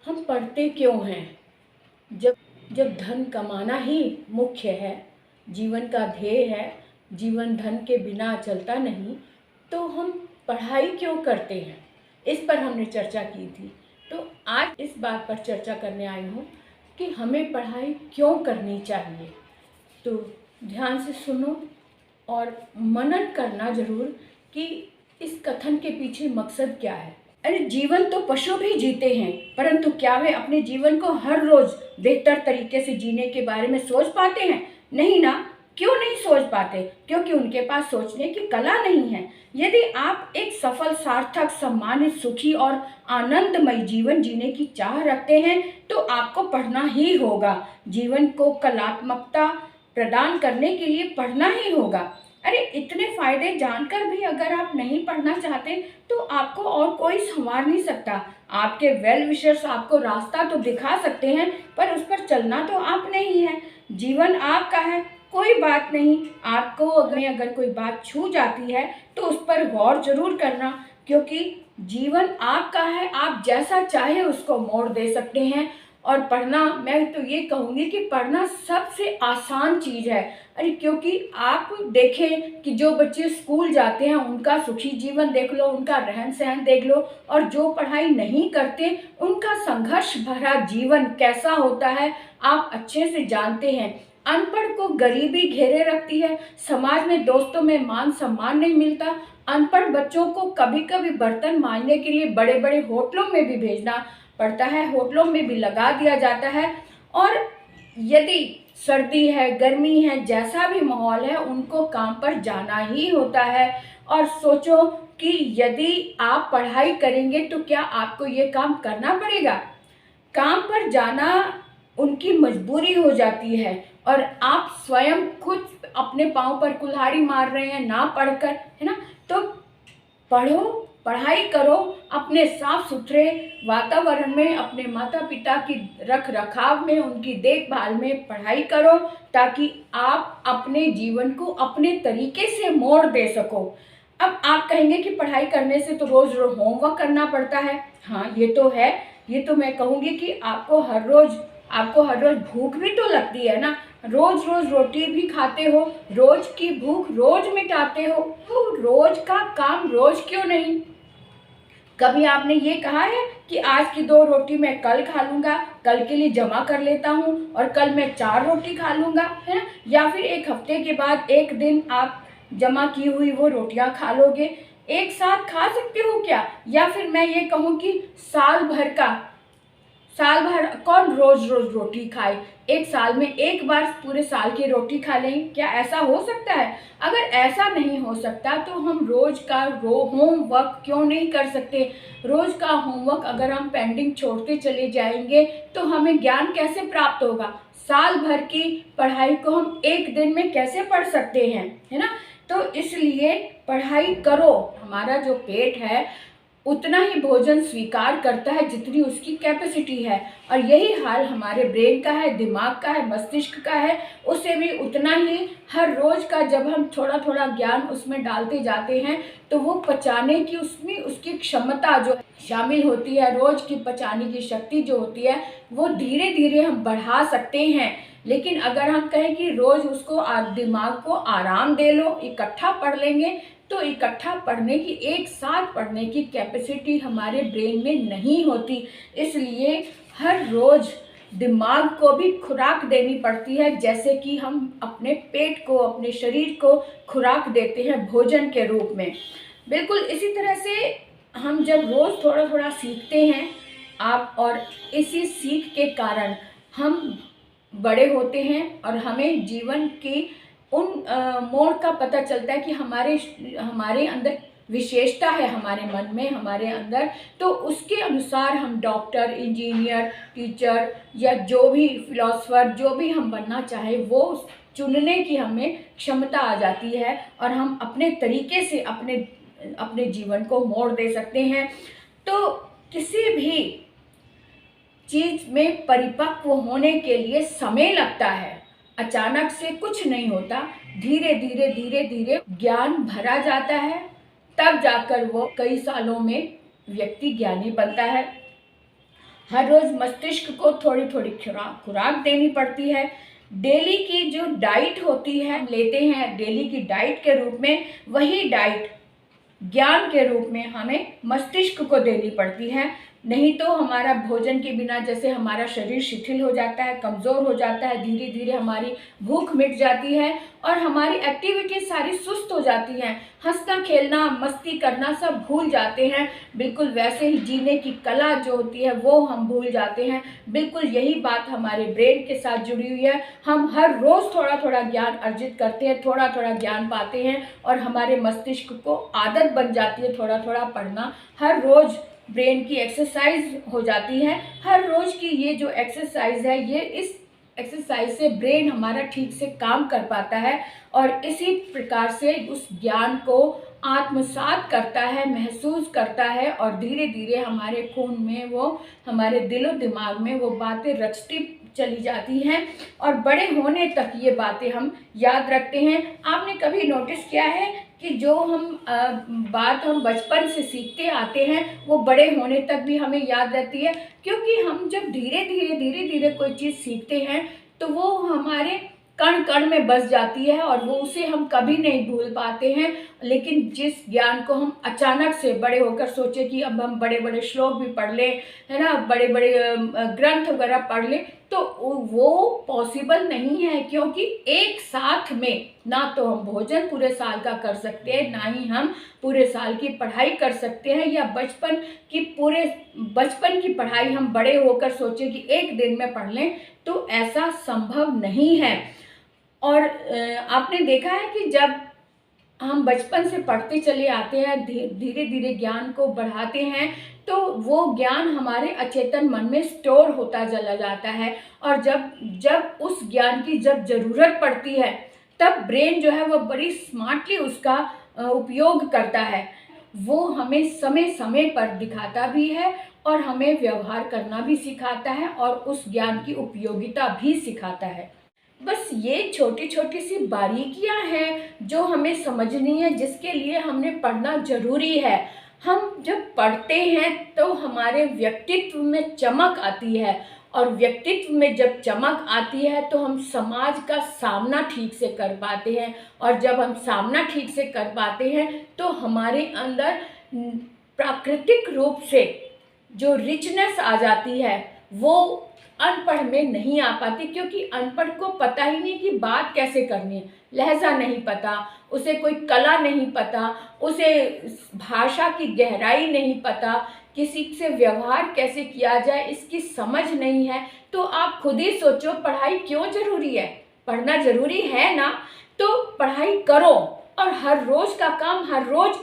हम पढ़ते क्यों हैं? जब जब धन कमाना ही मुख्य है, जीवन का ध्येय है, जीवन धन के बिना चलता नहीं, तो हम पढ़ाई क्यों करते हैं? इस पर हमने चर्चा की थी। तो आज इस बात पर चर्चा करने आई हूँ कि हमें पढ़ाई क्यों करनी चाहिए। तो ध्यान से सुनो और मनन करना ज़रूर कि इस कथन के पीछे मकसद क्या है। अरे जीवन तो पशु भी जीते हैं, परंतु क्या वे अपने जीवन को हर रोज बेहतर तरीके से जीने के बारे में सोच पाते हैं? नहीं ना। क्यों नहीं सोच पाते? क्योंकि उनके पास सोचने की कला नहीं है। यदि आप एक सफल, सार्थक, सम्मानित, सुखी और आनंदमय जीवन जीने की चाह रखते हैं तो आपको पढ़ना ही होगा। जीवन को कलात्मकता प्रदान करने के लिए पढ़ना ही होगा। अरे इतने फायदे जानकर भी अगर आप नहीं पढ़ना चाहते तो आपको और कोई संवार नहीं सकता। आपके वेल विशर्स आपको रास्ता तो दिखा सकते हैं, पर उस पर चलना तो आपने ही है। जीवन आपका है, कोई बात नहीं। आपको अगर कोई बात छू जाती है तो उस पर गौर जरूर करना, क्योंकि जीवन आपका है। आप जैसा चाहे उसको मोड़ दे सकते हैं। और पढ़ना, मैं तो ये कहूँगी कि पढ़ना सबसे आसान चीज़ है। अरे क्योंकि आप देखें कि जो बच्चे स्कूल जाते हैं उनका सुखी जीवन देख लो, उनका रहन सहन देख लो, और जो पढ़ाई नहीं करते उनका संघर्ष भरा जीवन कैसा होता है आप अच्छे से जानते हैं। अनपढ़ को गरीबी घेरे रखती है, समाज में दोस्तों में मान सम्मान नहीं मिलता। अनपढ़ बच्चों को कभी कभी बर्तन मांजने के लिए बड़े बड़े होटलों में भी भेजना पड़ता है, होटलों में भी लगा दिया जाता है। और यदि सर्दी है, गर्मी है, जैसा भी माहौल है, उनको काम पर जाना ही होता है। और सोचो कि यदि आप पढ़ाई करेंगे तो क्या आपको ये काम करना पड़ेगा? काम पर जाना उनकी मजबूरी हो जाती है, और आप स्वयं खुद अपने पाँव पर कुल्हाड़ी मार रहे हैं ना पढ़कर, है ना। तो पढ़ो, पढ़ाई करो, अपने साफ सुथरे वातावरण में, अपने माता पिता की रख रखाव में, उनकी देखभाल में पढ़ाई करो, ताकि आप अपने जीवन को अपने तरीके से मोड़ दे सको। अब आप कहेंगे कि पढ़ाई करने से तो रोज रोज होमवर्क करना पड़ता है। हाँ, ये तो है। ये तो मैं कहूँगी कि आपको हर रोज भूख भी तो लगती है ना। रोज रोज रोटी भी खाते हो, रोज की भूख रोज मिटाते हो, तो रोज का काम रोज क्यों नहीं? कभी आपने ये कहा है कि आज की 2 रोटी मैं कल खा लूँगा, कल के लिए जमा कर लेता हूँ, और कल मैं 4 रोटी खा लूँगा, है ना? या फिर एक हफ्ते के बाद एक दिन आप जमा की हुई वो रोटियाँ खा लोगे। एक साथ खा सकते हो क्या? या फिर मैं ये कहूँ कि साल भर कौन रोज रोज रोटी खाए? एक साल में एक बार पूरे साल की रोटी खा लें, क्या ऐसा हो सकता है? अगर ऐसा नहीं हो सकता तो हम रोज का होमवर्क क्यों नहीं कर सकते? रोज का होमवर्क अगर हम पेंडिंग छोड़ते चले जाएंगे तो हमें ज्ञान कैसे प्राप्त होगा? साल भर की पढ़ाई को हम एक दिन में कैसे पढ़ सकते हैं, है ना। तो इसलिए पढ़ाई करो। हमारा जो पेट है उतना ही भोजन स्वीकार करता है जितनी उसकी कैपेसिटी है, और यही हाल हमारे ब्रेन का है, दिमाग का है, मस्तिष्क का है। उसे भी उतना ही हर रोज का जब हम थोड़ा थोड़ा ज्ञान उसमें डालते जाते हैं तो वो पचाने की उसमें उसकी क्षमता जो शामिल होती है, रोज की पचाने की शक्ति जो होती है, वो धीरे धीरे हम बढ़ा सकते हैं। लेकिन अगर हम कहें कि रोज उसको दिमाग को आराम दे लो, इकट्ठा पढ़ लेंगे, तो इकट्ठा पढ़ने की, एक साथ पढ़ने की कैपेसिटी हमारे ब्रेन में नहीं होती। इसलिए हर रोज दिमाग को भी खुराक देनी पड़ती है, जैसे कि हम अपने पेट को, अपने शरीर को खुराक देते हैं भोजन के रूप में। बिल्कुल इसी तरह से हम जब रोज थोड़ा थोड़ा सीखते हैं और इसी सीख के कारण हम बड़े होते हैं, और हमें जीवन की उन मोड़ का पता चलता है कि हमारे अंदर विशेषता है, हमारे मन में, हमारे अंदर। तो उसके अनुसार हम डॉक्टर, इंजीनियर, टीचर या जो भी फिलोसफर, जो भी हम बनना चाहे वो चुनने की हमें क्षमता आ जाती है, और हम अपने तरीके से अपने जीवन को मोड़ दे सकते हैं। तो किसी भी चीज में परिपक्व होने के लिए समय लगता है। अचानक से कुछ नहीं होता, धीरे धीरे धीरे धीरे ज्ञान भरा जाता है, तब जाकर वो कई सालों में व्यक्ति ज्ञानी बनता है। हर रोज़ मस्तिष्क को थोड़ी थोड़ी खुराक देनी पड़ती है। डेली की जो डाइट होती है लेते हैं डेली की डाइट के रूप में, वही डाइट ज्ञान के रूप में हमें मस्तिष्क को देनी पड़ती है। नहीं तो हमारा भोजन के बिना जैसे हमारा शरीर शिथिल हो जाता है, कमज़ोर हो जाता है, धीरे धीरे हमारी भूख मिट जाती है और हमारी एक्टिविटी सारी सुस्त हो जाती हैं। हंसना खेलना मस्ती करना सब भूल जाते हैं। बिल्कुल वैसे ही जीने की कला जो होती है वो हम भूल जाते हैं। बिल्कुल यही बात हमारे ब्रेन के साथ जुड़ी हुई है। हम हर रोज़ थोड़ा थोड़ा ज्ञान अर्जित करते हैं, थोड़ा थोड़ा ज्ञान पाते हैं और हमारे मस्तिष्क को आदत बन जाती है थोड़ा थोड़ा पढ़ना। हर रोज़ ब्रेन की एक्सरसाइज हो जाती है। हर रोज़ की ये जो एक्सरसाइज है, ये इस एक्सरसाइज से ब्रेन हमारा ठीक से काम कर पाता है और इसी प्रकार से उस ज्ञान को आत्मसात करता है, महसूस करता है और धीरे धीरे हमारे खून में वो, हमारे दिलो दिमाग में वो बातें रचती चली जाती हैं और बड़े होने तक ये बातें हम याद रखते हैं। आपने कभी नोटिस किया है कि जो बात हम बचपन से सीखते आते हैं वो बड़े होने तक भी हमें याद रहती है, क्योंकि हम जब धीरे धीरे कोई चीज़ सीखते हैं तो वो हमारे कण कण में बस जाती है और वो उसे हम कभी नहीं भूल पाते हैं। लेकिन जिस ज्ञान को हम अचानक से बड़े होकर सोचे कि अब हम बड़े बड़े श्लोक भी पढ़ लें, है ना, बड़े बड़े ग्रंथ वगैरह पढ़ लें, तो वो पॉसिबल नहीं है, क्योंकि एक साथ में ना तो हम भोजन पूरे साल का कर सकते हैं, ना ही हम पूरे साल की पढ़ाई कर सकते हैं, या बचपन की पढ़ाई हम बड़े होकर सोचें कि एक दिन में पढ़ लें, तो ऐसा संभव नहीं है। और आपने देखा है कि जब हम बचपन से पढ़ते चले आते हैं, धीरे धीरे ज्ञान को बढ़ाते हैं, तो वो ज्ञान हमारे अचेतन मन में स्टोर होता चला जाता है और जब जब उस ज्ञान की जब ज़रूरत पड़ती है, तब ब्रेन जो है वो बड़ी स्मार्टली उसका उपयोग करता है। वो हमें समय समय पर दिखाता भी है और हमें व्यवहार करना भी सिखाता है और उस ज्ञान की उपयोगिता भी सिखाता है। बस ये छोटी छोटी सी बारीकियां हैं जो हमें समझनी है, जिसके लिए हमने पढ़ना ज़रूरी है। हम जब पढ़ते हैं तो हमारे व्यक्तित्व में चमक आती है और व्यक्तित्व में जब चमक आती है तो हम समाज का सामना ठीक से कर पाते हैं और जब हम सामना ठीक से कर पाते हैं तो हमारे अंदर प्राकृतिक रूप से जो रिचनेस आ जाती है वो अनपढ़ में नहीं आ पाती, क्योंकि अनपढ़ को पता ही नहीं कि बात कैसे करनी है, लहजा नहीं पता, उसे कोई कला नहीं पता, उसे भाषा की गहराई नहीं पता, किसी से व्यवहार कैसे किया जाए इसकी समझ नहीं है। तो आप खुद ही सोचो, पढ़ाई क्यों ज़रूरी है? पढ़ना ज़रूरी है ना, तो पढ़ाई करो और हर रोज़ का काम हर रोज़